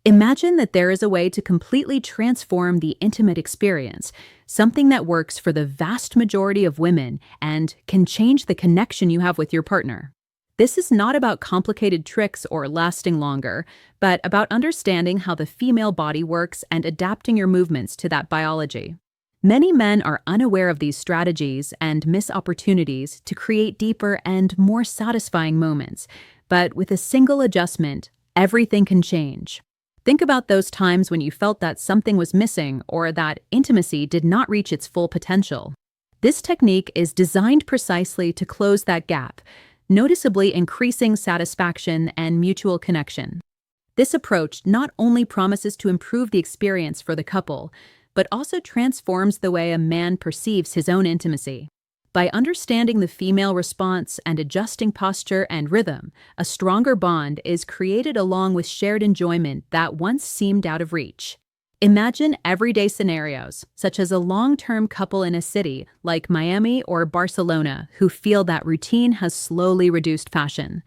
Imagine that there is a way to completely transform the intimate experience, something that works for the vast majority of women and can change the connection you have with your partner. This is not about complicated tricks or lasting longer, but about understanding how the female body works and adapting your movements to that biology. Many men are unaware of these strategies and miss opportunities to create deeper and more satisfying moments, but with a single adjustment, everything can change. Think about those times when you felt that something was missing or that intimacy did not reach its full potential. This technique is designed precisely to close that gap, noticeably increasing satisfaction and mutual connection. This approach not only promises to improve the experience for the couple, but also transforms the way a man perceives his own intimacy. By understanding the female response and adjusting posture and rhythm, a stronger bond is created along with shared enjoyment that once seemed out of reach. Imagine everyday scenarios, such as a long-term couple in a city like Miami or Barcelona who feel that routine has slowly reduced passion,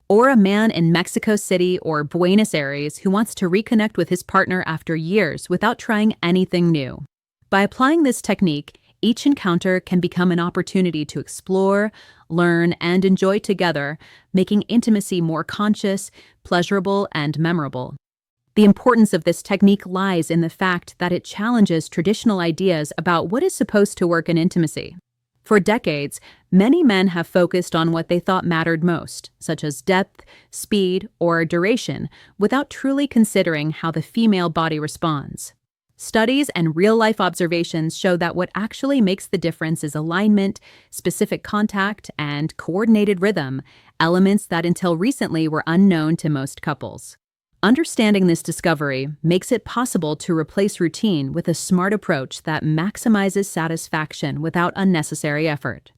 or a man in Mexico City or Buenos Aires who wants to reconnect with his partner after years without trying anything new. By applying this technique, each encounter can become an opportunity to explore, learn, and enjoy together, making intimacy more conscious, pleasurable, and memorable. The importance of this technique lies in the fact that it challenges traditional ideas about what is supposed to work in intimacy. For decades, many men have focused on what they thought mattered most, such as depth, speed, or duration, without truly considering how the female body responds. Studies and real-life observations show that what actually makes the difference is alignment, specific contact, and coordinated rhythm, elements that until recently were unknown to most couples. Understanding this discovery makes it possible to replace routine with a smart approach that maximizes satisfaction without unnecessary effort.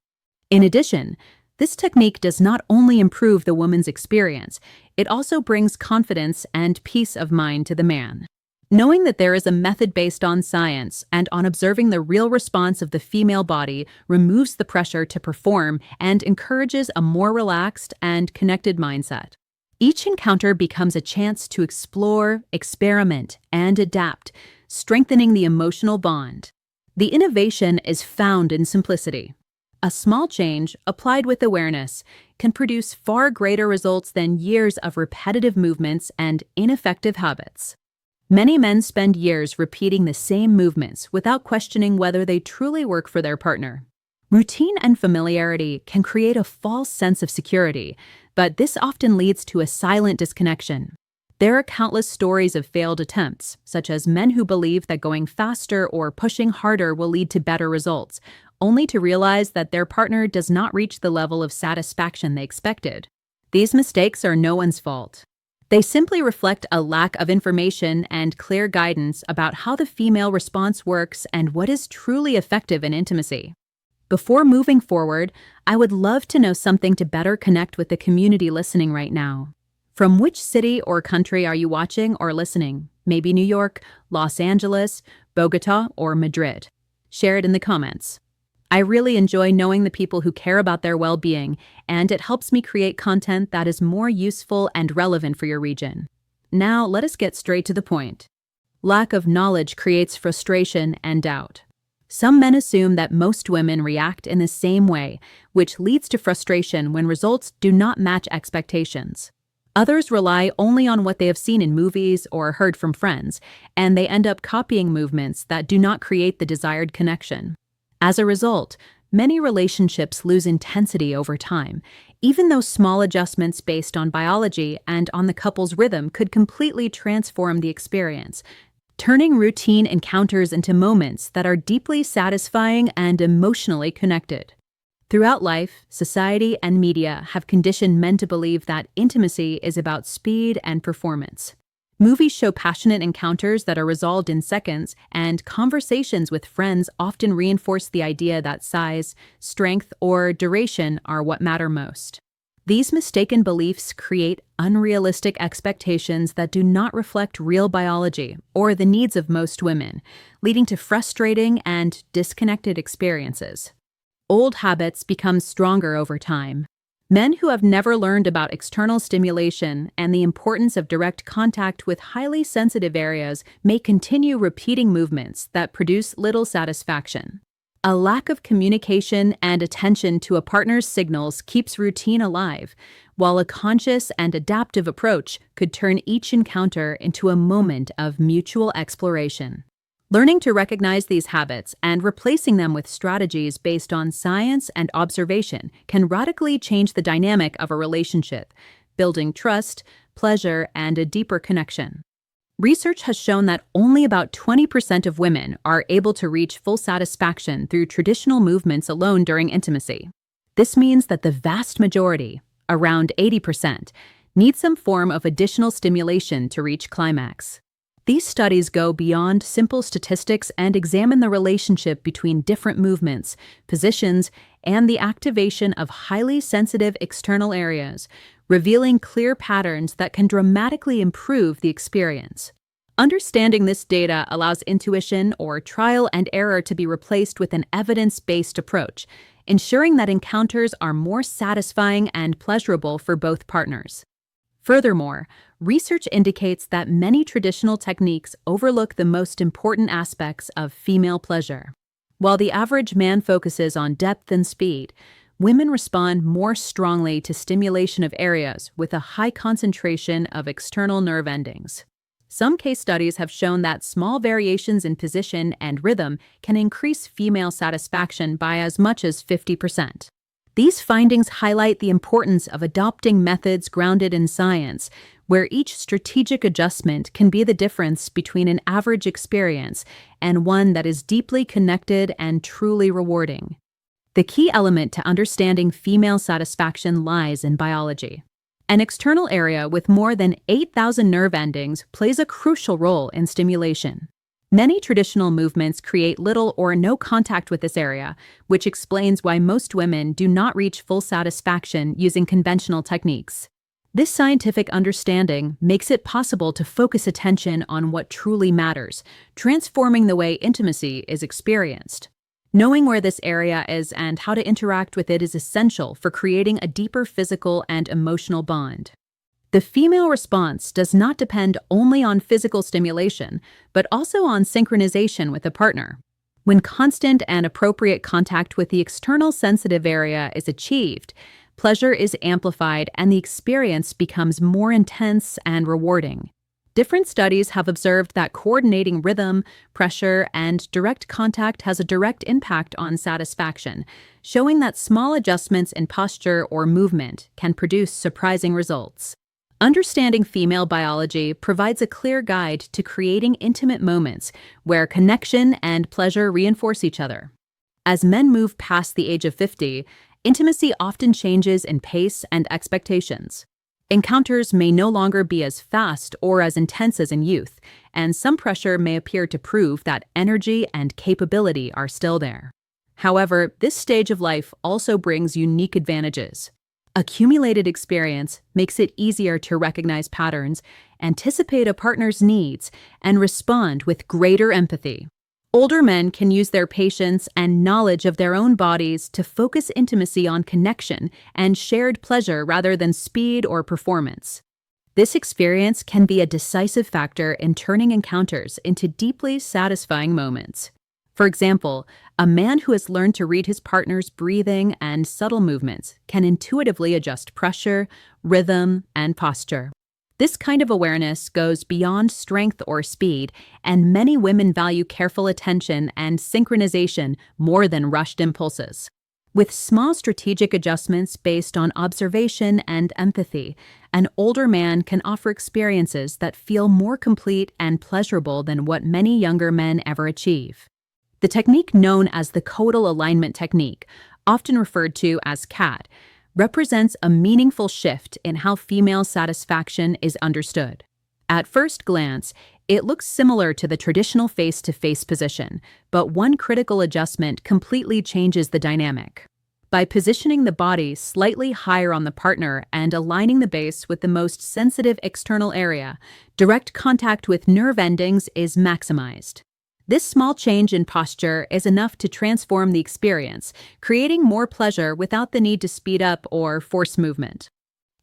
In addition, this technique does not only improve the woman's experience, it also brings confidence and peace of mind to the man. Knowing that there is a method based on science and on observing the real response of the female body removes the pressure to perform and encourages a more relaxed and connected mindset. Each encounter becomes a chance to explore, experiment, and adapt, strengthening the emotional bond. The innovation is found in simplicity. A small change, applied with awareness, can produce far greater results than years of repetitive movements and ineffective habits. Many men spend years repeating the same movements without questioning whether they truly work for their partner. Routine and familiarity can create a false sense of security, but this often leads to a silent disconnection. There are countless stories of failed attempts, such as men who believe that going faster or pushing harder will lead to better results, only to realize that their partner does not reach the level of satisfaction they expected. These mistakes are no one's fault. They simply reflect a lack of information and clear guidance about how the female response works and what is truly effective in intimacy. Before moving forward, I would love to know something to better connect with the community listening right now. From which city or country are you watching or listening? Maybe New York, Los Angeles, Bogota, or Madrid? Share it in the comments. I really enjoy knowing the people who care about their well-being, and it helps me create content that is more useful and relevant for your region. Now, let us get straight to the point. Lack of knowledge creates frustration and doubt. Some men assume that most women react in the same way, which leads to frustration when results do not match expectations. Others rely only on what they have seen in movies or heard from friends, and they end up copying movements that do not create the desired connection. As a result, many relationships lose intensity over time, even though small adjustments based on biology and on the couple's rhythm could completely transform the experience, turning routine encounters into moments that are deeply satisfying and emotionally connected. Throughout life, society and media have conditioned men to believe that intimacy is about speed and performance. Movies show passionate encounters that are resolved in seconds, and conversations with friends often reinforce the idea that size, strength, or duration are what matter most. These mistaken beliefs create unrealistic expectations that do not reflect real biology or the needs of most women, leading to frustrating and disconnected experiences. Old habits become stronger over time. Men who have never learned about external stimulation and the importance of direct contact with highly sensitive areas may continue repeating movements that produce little satisfaction. A lack of communication and attention to a partner's signals keeps routine alive, while a conscious and adaptive approach could turn each encounter into a moment of mutual exploration. Learning to recognize these habits and replacing them with strategies based on science and observation can radically change the dynamic of a relationship, building trust, pleasure, and a deeper connection. Research has shown that only about 20% of women are able to reach full satisfaction through traditional movements alone during intimacy. This means that the vast majority, around 80%, need some form of additional stimulation to reach climax. These studies go beyond simple statistics and examine the relationship between different movements, positions, and the activation of highly sensitive external areas, revealing clear patterns that can dramatically improve the experience. Understanding this data allows intuition or trial and error to be replaced with an evidence-based approach, ensuring that encounters are more satisfying and pleasurable for both partners. Furthermore, research indicates that many traditional techniques overlook the most important aspects of female pleasure. While the average man focuses on depth and speed, women respond more strongly to stimulation of areas with a high concentration of external nerve endings. Some case studies have shown that small variations in position and rhythm can increase female satisfaction by as much as 50%. These findings highlight the importance of adopting methods grounded in science, where each strategic adjustment can be the difference between an average experience and one that is deeply connected and truly rewarding. The key element to understanding female satisfaction lies in biology. An external area with more than 8,000 nerve endings plays a crucial role in stimulation. Many traditional movements create little or no contact with this area, which explains why most women do not reach full satisfaction using conventional techniques. This scientific understanding makes it possible to focus attention on what truly matters, transforming the way intimacy is experienced. Knowing where this area is and how to interact with it is essential for creating a deeper physical and emotional bond. The female response does not depend only on physical stimulation, but also on synchronization with a partner. When constant and appropriate contact with the external sensitive area is achieved, pleasure is amplified and the experience becomes more intense and rewarding. Different studies have observed that coordinating rhythm, pressure, and direct contact has a direct impact on satisfaction, showing that small adjustments in posture or movement can produce surprising results. Understanding female biology provides a clear guide to creating intimate moments where connection and pleasure reinforce each other. As men move past the age of 50, intimacy often changes in pace and expectations. Encounters may no longer be as fast or as intense as in youth, and some pressure may appear to prove that energy and capability are still there. However, this stage of life also brings unique advantages. Accumulated experience makes it easier to recognize patterns, anticipate a partner's needs, and respond with greater empathy. Older men can use their patience and knowledge of their own bodies to focus intimacy on connection and shared pleasure rather than speed or performance. This experience can be a decisive factor in turning encounters into deeply satisfying moments. For example, a man who has learned to read his partner's breathing and subtle movements can intuitively adjust pressure, rhythm, and posture. This kind of awareness goes beyond strength or speed, and many women value careful attention and synchronization more than rushed impulses. With small strategic adjustments based on observation and empathy, an older man can offer experiences that feel more complete and pleasurable than what many younger men ever achieve. The technique known as the caudal alignment technique, often referred to as CAT, represents a meaningful shift in how female satisfaction is understood. At first glance, it looks similar to the traditional face-to-face position, but one critical adjustment completely changes the dynamic. By positioning the body slightly higher on the partner and aligning the base with the most sensitive external area, direct contact with nerve endings is maximized. This small change in posture is enough to transform the experience, creating more pleasure without the need to speed up or force movement.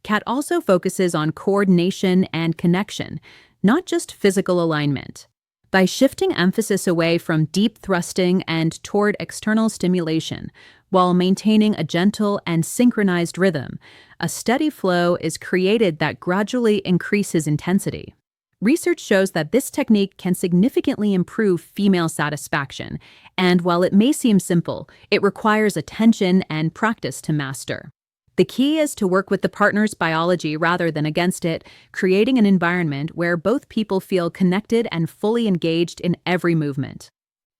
Cat also focuses on coordination and connection, not just physical alignment. By shifting emphasis away from deep thrusting and toward external stimulation, while maintaining a gentle and synchronized rhythm, a steady flow is created that gradually increases intensity. Research shows that this technique can significantly improve female satisfaction, and while it may seem simple, it requires attention and practice to master. The key is to work with the partner's biology rather than against it, creating an environment where both people feel connected and fully engaged in every movement.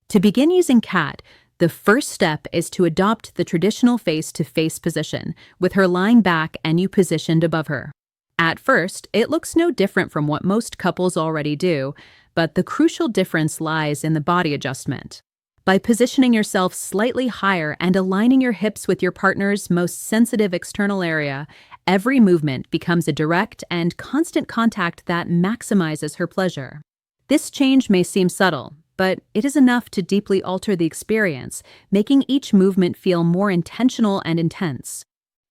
To begin using CAT, the first step is to adopt the traditional face-to-face position, with her lying back and you positioned above her. At first, it looks no different from what most couples already do, but the crucial difference lies in the body adjustment. By positioning yourself slightly higher and aligning your hips with your partner's most sensitive external area, every movement becomes a direct and constant contact that maximizes her pleasure. This change may seem subtle, but it is enough to deeply alter the experience, making each movement feel more intentional and intense.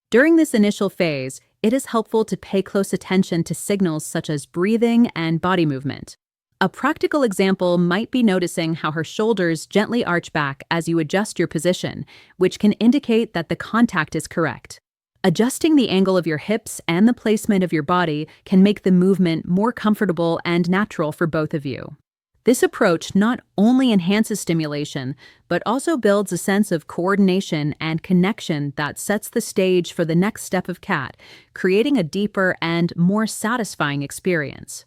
During this initial phase, it is helpful to pay close attention to signals such as breathing and body movement. A practical example might be noticing how her shoulders gently arch back as you adjust your position, which can indicate that the contact is correct. Adjusting the angle of your hips and the placement of your body can make the movement more comfortable and natural for both of you. This approach not only enhances stimulation, but also builds a sense of coordination and connection that sets the stage for the next step of CAT, creating a deeper and more satisfying experience.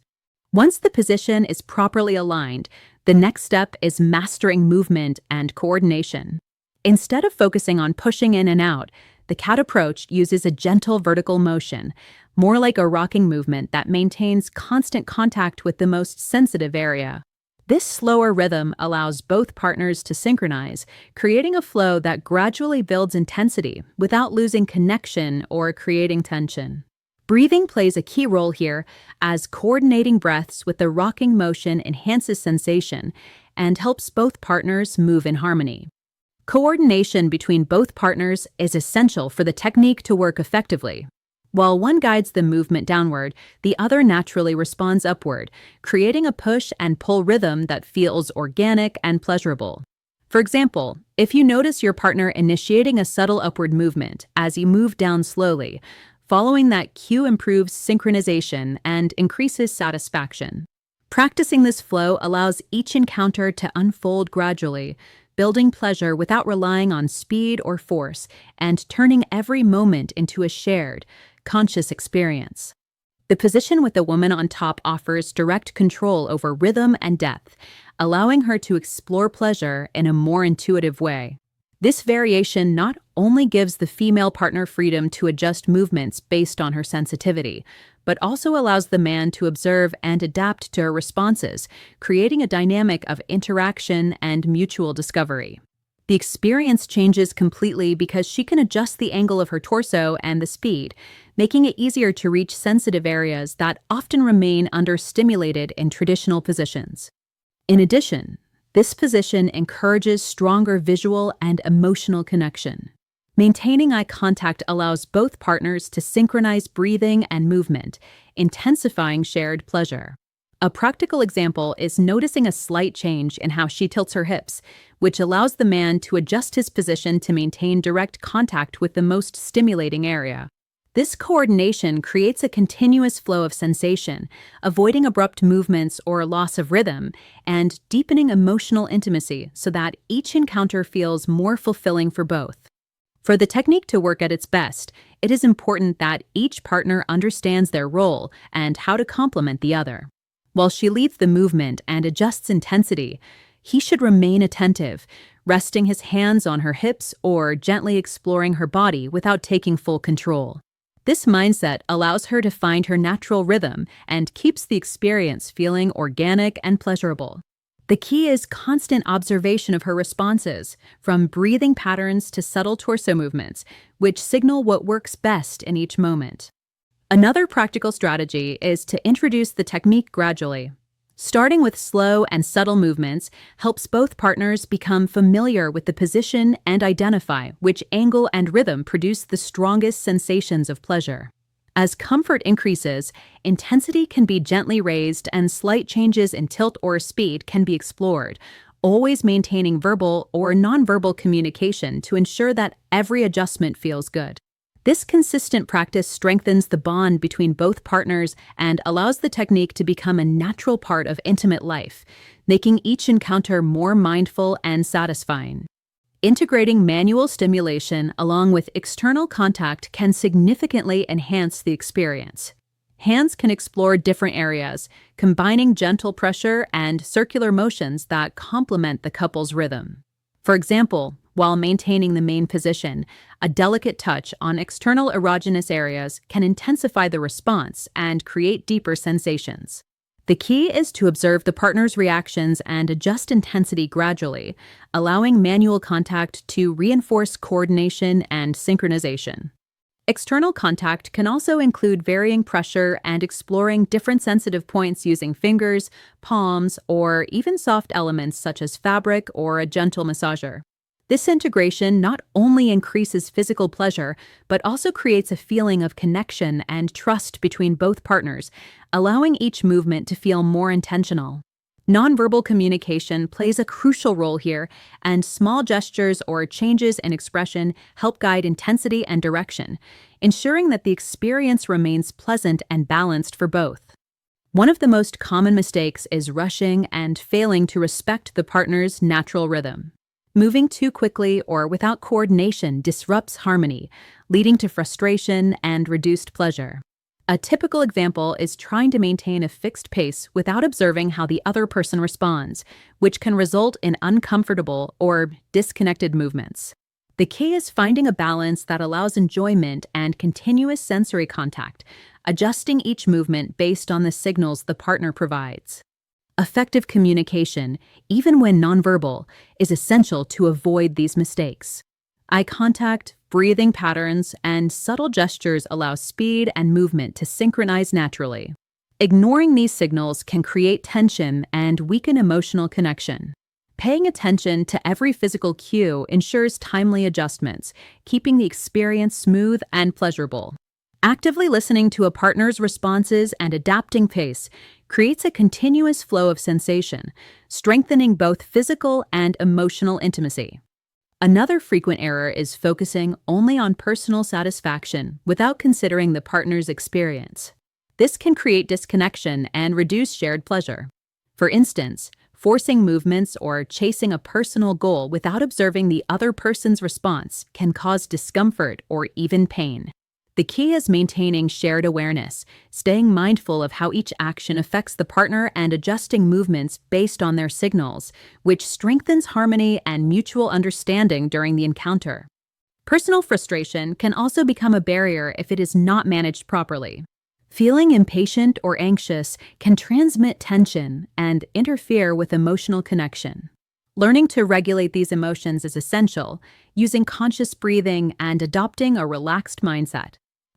Once the position is properly aligned, the next step is mastering movement and coordination. Instead of focusing on pushing in and out, the CAT approach uses a gentle vertical motion, more like a rocking movement that maintains constant contact with the most sensitive area. This slower rhythm allows both partners to synchronize, creating a flow that gradually builds intensity without losing connection or creating tension. Breathing plays a key role here, as coordinating breaths with the rocking motion enhances sensation and helps both partners move in harmony. Coordination between both partners is essential for the technique to work effectively. While one guides the movement downward, the other naturally responds upward, creating a push and pull rhythm that feels organic and pleasurable. For example, if you notice your partner initiating a subtle upward movement as you move down slowly, following that cue improves synchronization and increases satisfaction. Practicing this flow allows each encounter to unfold gradually, building pleasure without relying on speed or force, and turning every moment into a shared, conscious experience. The position with the woman on top offers direct control over rhythm and depth, allowing her to explore pleasure in a more intuitive way. This variation not only gives the female partner freedom to adjust movements based on her sensitivity, but also allows the man to observe and adapt to her responses, creating a dynamic of interaction and mutual discovery. The experience changes completely because she can adjust the angle of her torso and the speed, making it easier to reach sensitive areas that often remain understimulated in traditional positions. In addition, this position encourages stronger visual and emotional connection. Maintaining eye contact allows both partners to synchronize breathing and movement, intensifying shared pleasure. A practical example is noticing a slight change in how she tilts her hips, which allows the man to adjust his position to maintain direct contact with the most stimulating area. This coordination creates a continuous flow of sensation, avoiding abrupt movements or loss of rhythm, and deepening emotional intimacy so that each encounter feels more fulfilling for both. For the technique to work at its best, it is important that each partner understands their role and how to complement the other. While she leads the movement and adjusts intensity, he should remain attentive, resting his hands on her hips or gently exploring her body without taking full control. This mindset allows her to find her natural rhythm and keeps the experience feeling organic and pleasurable. The key is constant observation of her responses, from breathing patterns to subtle torso movements, which signal what works best in each moment. Another practical strategy is to introduce the technique gradually. Starting with slow and subtle movements helps both partners become familiar with the position and identify which angle and rhythm produce the strongest sensations of pleasure. As comfort increases, intensity can be gently raised and slight changes in tilt or speed can be explored, always maintaining verbal or nonverbal communication to ensure that every adjustment feels good. This consistent practice strengthens the bond between both partners and allows the technique to become a natural part of intimate life, making each encounter more mindful and satisfying. Integrating manual stimulation along with external contact can significantly enhance the experience. Hands can explore different areas, combining gentle pressure and circular motions that complement the couple's rhythm. For example, while maintaining the main position, a delicate touch on external erogenous areas can intensify the response and create deeper sensations. The key is to observe the partner's reactions and adjust intensity gradually, allowing manual contact to reinforce coordination and synchronization. External contact can also include varying pressure and exploring different sensitive points using fingers, palms, or even soft elements such as fabric or a gentle massager. This integration not only increases physical pleasure, but also creates a feeling of connection and trust between both partners, allowing each movement to feel more intentional. Nonverbal communication plays a crucial role here, and small gestures or changes in expression help guide intensity and direction, ensuring that the experience remains pleasant and balanced for both. One of the most common mistakes is rushing and failing to respect the partner's natural rhythm. Moving too quickly or without coordination disrupts harmony, leading to frustration and reduced pleasure. A typical example is trying to maintain a fixed pace without observing how the other person responds, which can result in uncomfortable or disconnected movements. The key is finding a balance that allows enjoyment and continuous sensory contact, adjusting each movement based on the signals the partner provides. Effective communication, even when nonverbal, is essential to avoid these mistakes. Eye contact, breathing patterns, and subtle gestures allow speed and movement to synchronize naturally. Ignoring these signals can create tension and weaken emotional connection. Paying attention to every physical cue ensures timely adjustments, keeping the experience smooth and pleasurable. Actively listening to a partner's responses and adapting pace creates a continuous flow of sensation, strengthening both physical and emotional intimacy. Another frequent error is focusing only on personal satisfaction without considering the partner's experience. This can create disconnection and reduce shared pleasure. For instance, forcing movements or chasing a personal goal without observing the other person's response can cause discomfort or even pain. The key is maintaining shared awareness, staying mindful of how each action affects the partner and adjusting movements based on their signals, which strengthens harmony and mutual understanding during the encounter. Personal frustration can also become a barrier if it is not managed properly. Feeling impatient or anxious can transmit tension and interfere with emotional connection. Learning to regulate these emotions is essential, using conscious breathing and adopting a relaxed mindset.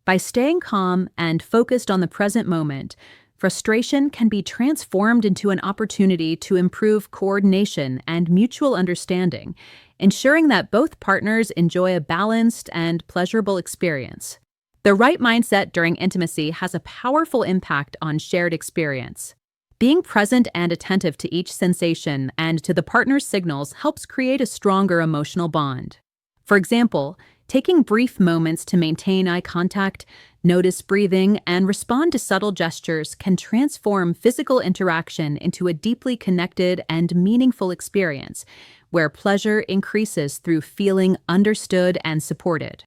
By staying calm and focused on the present moment, frustration can be transformed into an opportunity to improve coordination and mutual understanding, ensuring that both partners enjoy a balanced and pleasurable experience. The right mindset during intimacy has a powerful impact on shared experience. Being present and attentive to each sensation and to the partner's signals helps create a stronger emotional bond. For example, taking brief moments to maintain eye contact, notice breathing, and respond to subtle gestures can transform physical interaction into a deeply connected and meaningful experience, where pleasure increases through feeling understood and supported.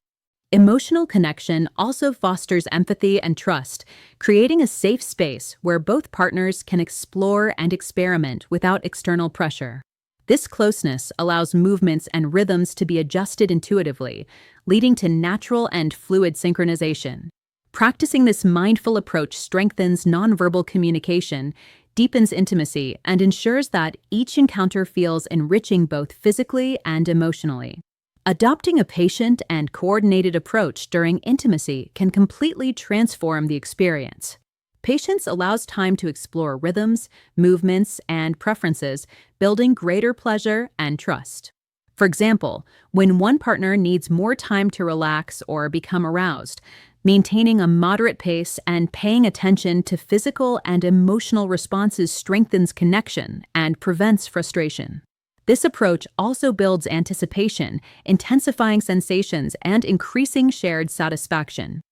Emotional connection also fosters empathy and trust, creating a safe space where both partners can explore and experiment without external pressure. This closeness allows movements and rhythms to be adjusted intuitively, leading to natural and fluid synchronization. Practicing this mindful approach strengthens nonverbal communication, deepens intimacy, and ensures that each encounter feels enriching both physically and emotionally. Adopting a patient and coordinated approach during intimacy can completely transform the experience. Patience allows time to explore rhythms, movements, and preferences, building greater pleasure and trust. For example, when one partner needs more time to relax or become aroused, maintaining a moderate pace and paying attention to physical and emotional responses strengthens connection and prevents frustration. This approach also builds anticipation, intensifying sensations and increasing shared satisfaction.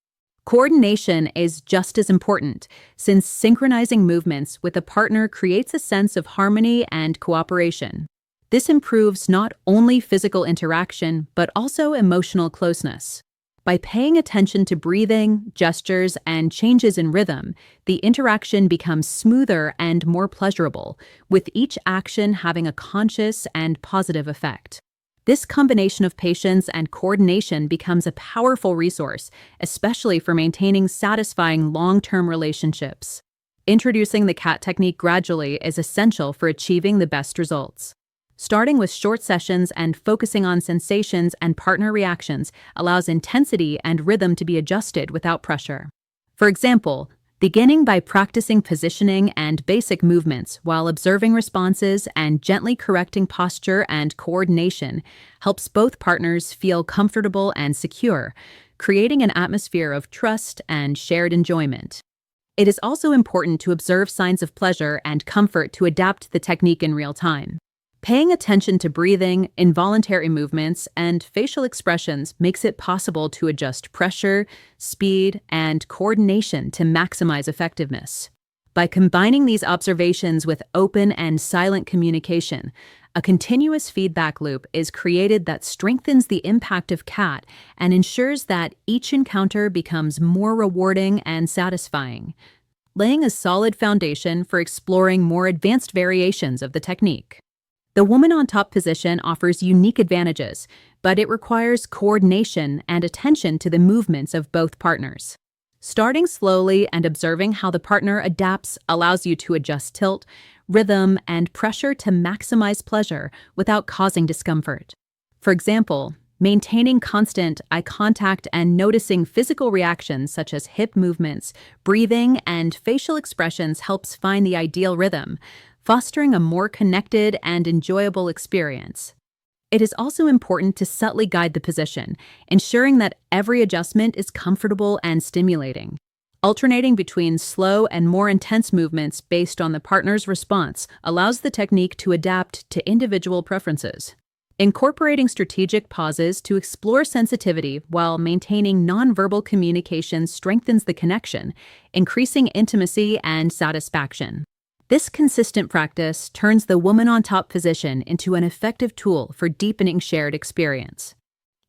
Coordination is just as important, since synchronizing movements with a partner creates a sense of harmony and cooperation. This improves not only physical interaction, but also emotional closeness. By paying attention to breathing, gestures, and changes in rhythm, the interaction becomes smoother and more pleasurable, with each action having a conscious and positive effect. This combination of patience and coordination becomes a powerful resource, especially for maintaining satisfying long-term relationships. Introducing the CAT technique gradually is essential for achieving the best results. Starting with short sessions and focusing on sensations and partner reactions allows intensity and rhythm to be adjusted without pressure. For example, beginning by practicing positioning and basic movements while observing responses and gently correcting posture and coordination helps both partners feel comfortable and secure, creating an atmosphere of trust and shared enjoyment. It is also important to observe signs of pleasure and comfort to adapt the technique in real time. Paying attention to breathing, involuntary movements, and facial expressions makes it possible to adjust pressure, speed, and coordination to maximize effectiveness. By combining these observations with open and silent communication, a continuous feedback loop is created that strengthens the impact of CAT and ensures that each encounter becomes more rewarding and satisfying, laying a solid foundation for exploring more advanced variations of the technique. The woman on top position offers unique advantages, but it requires coordination and attention to the movements of both partners. Starting slowly and observing how the partner adapts allows you to adjust tilt, rhythm, and pressure to maximize pleasure without causing discomfort. For example, maintaining constant eye contact and noticing physical reactions such as hip movements, breathing, and facial expressions helps find the ideal rhythm, fostering a more connected and enjoyable experience. It is also important to subtly guide the position, ensuring that every adjustment is comfortable and stimulating. Alternating between slow and more intense movements based on the partner's response allows the technique to adapt to individual preferences. Incorporating strategic pauses to explore sensitivity while maintaining nonverbal communication strengthens the connection, increasing intimacy and satisfaction. This consistent practice turns the woman on top position into an effective tool for deepening shared experience.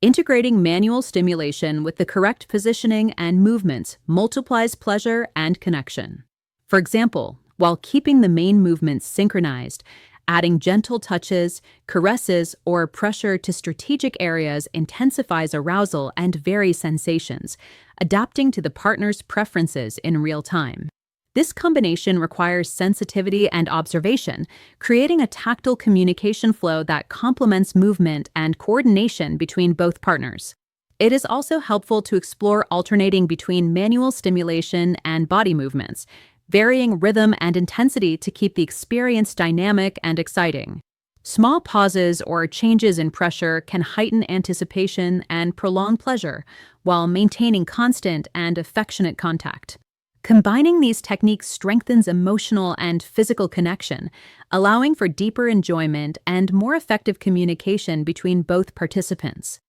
Integrating manual stimulation with the correct positioning and movements multiplies pleasure and connection. For example, while keeping the main movements synchronized, adding gentle touches, caresses, or pressure to strategic areas intensifies arousal and varies sensations, adapting to the partner's preferences in real time. This combination requires sensitivity and observation, creating a tactile communication flow that complements movement and coordination between both partners. It is also helpful to explore alternating between manual stimulation and body movements, varying rhythm and intensity to keep the experience dynamic and exciting. Small pauses or changes in pressure can heighten anticipation and prolong pleasure, while maintaining constant and affectionate contact. Combining these techniques strengthens emotional and physical connection, allowing for deeper enjoyment and more effective communication between both participants.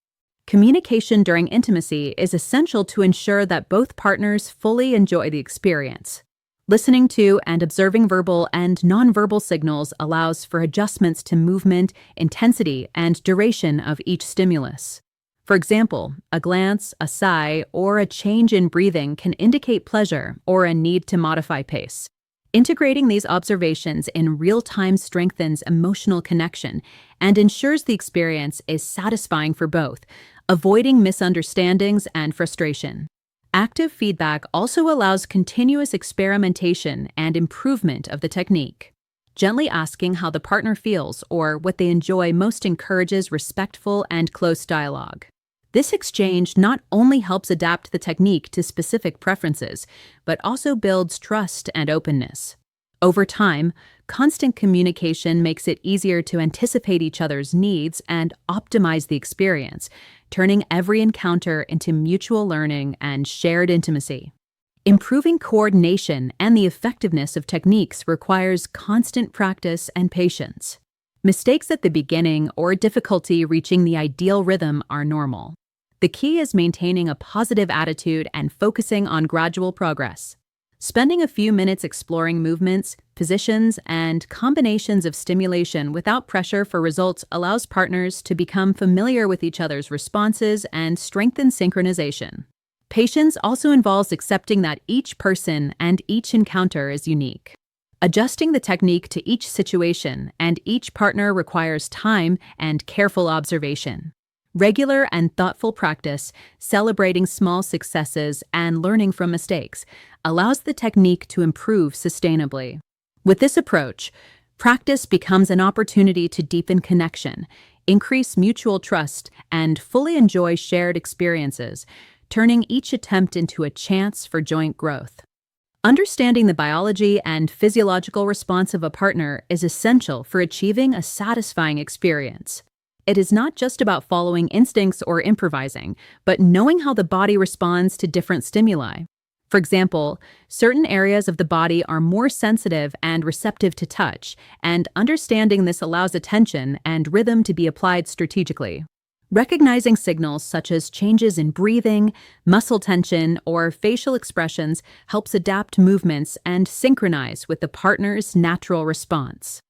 Communication during intimacy is essential to ensure that both partners fully enjoy the experience. Listening to and observing verbal and nonverbal signals allows for adjustments to movement, intensity, and duration of each stimulus. For example, a glance, a sigh, or a change in breathing can indicate pleasure or a need to modify pace. Integrating these observations in real time strengthens emotional connection and ensures the experience is satisfying for both, avoiding misunderstandings and frustration. Active feedback also allows continuous experimentation and improvement of the technique. Gently asking how the partner feels or what they enjoy most encourages respectful and close dialogue. This exchange not only helps adapt the technique to specific preferences, but also builds trust and openness. Over time, constant communication makes it easier to anticipate each other's needs and optimize the experience, turning every encounter into mutual learning and shared intimacy. Improving coordination and the effectiveness of techniques requires constant practice and patience. Mistakes at the beginning or difficulty reaching the ideal rhythm are normal. The key is maintaining a positive attitude and focusing on gradual progress. Spending a few minutes exploring movements, positions, and combinations of stimulation without pressure for results allows partners to become familiar with each other's responses and strengthen synchronization. Patience also involves accepting that each person and each encounter is unique. Adjusting the technique to each situation and each partner requires time and careful observation. Regular and thoughtful practice, celebrating small successes and learning from mistakes, allows the technique to improve sustainably. With this approach, practice becomes an opportunity to deepen connection, increase mutual trust, and fully enjoy shared experiences, turning each attempt into a chance for joint growth. Understanding the biology and physiological response of a partner is essential for achieving a satisfying experience. It is not just about following instincts or improvising, but knowing how the body responds to different stimuli. For example, certain areas of the body are more sensitive and receptive to touch, and understanding this allows attention and rhythm to be applied strategically. Recognizing signals such as changes in breathing, muscle tension, or facial expressions helps adapt movements and synchronize with the partner's natural response.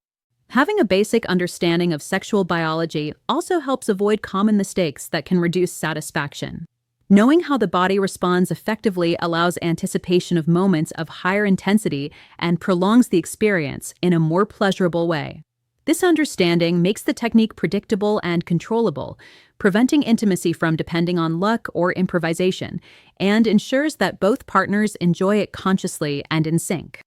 Having a basic understanding of sexual biology also helps avoid common mistakes that can reduce satisfaction. Knowing how the body responds effectively allows anticipation of moments of higher intensity and prolongs the experience in a more pleasurable way. This understanding makes the technique predictable and controllable, preventing intimacy from depending on luck or improvisation, and ensures that both partners enjoy it consciously and in sync.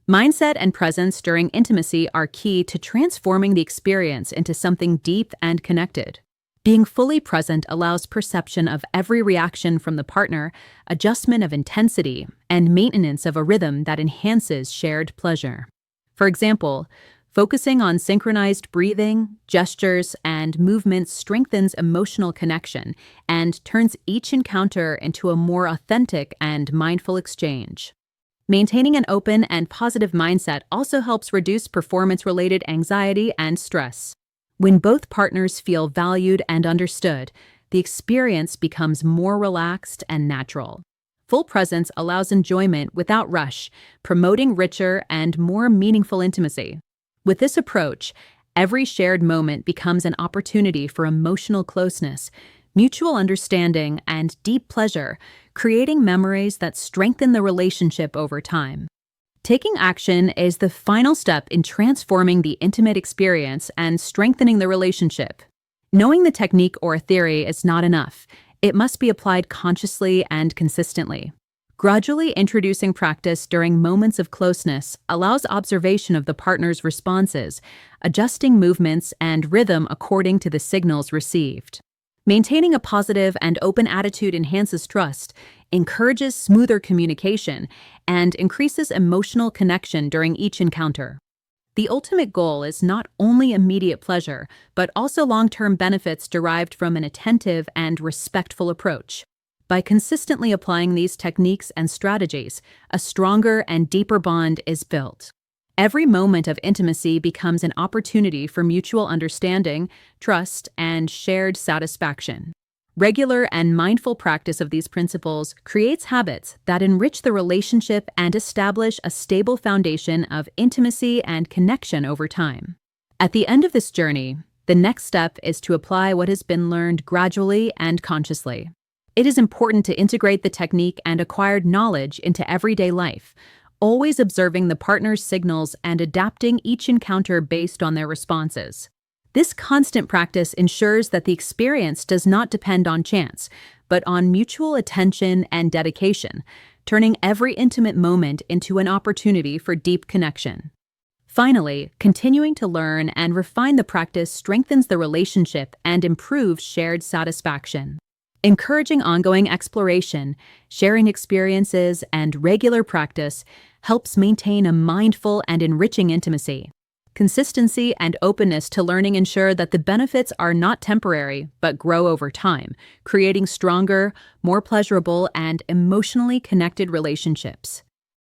Mindset and presence during intimacy are key to transforming the experience into something deep and connected. Being fully present allows perception of every reaction from the partner, adjustment of intensity, and maintenance of a rhythm that enhances shared pleasure. For example, focusing on synchronized breathing, gestures, and movements strengthens emotional connection and turns each encounter into a more authentic and mindful exchange. Maintaining an open and positive mindset also helps reduce performance-related anxiety and stress. When both partners feel valued and understood, the experience becomes more relaxed and natural. Full presence allows enjoyment without rush, promoting richer and more meaningful intimacy. With this approach, every shared moment becomes an opportunity for emotional closeness, mutual understanding, and deep pleasure, creating memories that strengthen the relationship over time. Taking action is the final step in transforming the intimate experience and strengthening the relationship. Knowing the technique or theory is not enough. It must be applied consciously and consistently. Gradually introducing practice during moments of closeness allows observation of the partner's responses, adjusting movements and rhythm according to the signals received. Maintaining a positive and open attitude enhances trust, encourages smoother communication, and increases emotional connection during each encounter. The ultimate goal is not only immediate pleasure, but also long-term benefits derived from an attentive and respectful approach. By consistently applying these techniques and strategies, a stronger and deeper bond is built. Every moment of intimacy becomes an opportunity for mutual understanding, trust, and shared satisfaction. Regular and mindful practice of these principles creates habits that enrich the relationship and establish a stable foundation of intimacy and connection over time. At the end of this journey, the next step is to apply what has been learned gradually and consciously. It is important to integrate the technique and acquired knowledge into everyday life, always observing the partner's signals and adapting each encounter based on their responses. This constant practice ensures that the experience does not depend on chance, but on mutual attention and dedication, turning every intimate moment into an opportunity for deep connection. Finally, continuing to learn and refine the practice strengthens the relationship and improves shared satisfaction. Encouraging ongoing exploration, sharing experiences, and regular practice helps maintain a mindful and enriching intimacy. Consistency and openness to learning ensure that the benefits are not temporary, but grow over time, creating stronger, more pleasurable, and emotionally connected relationships.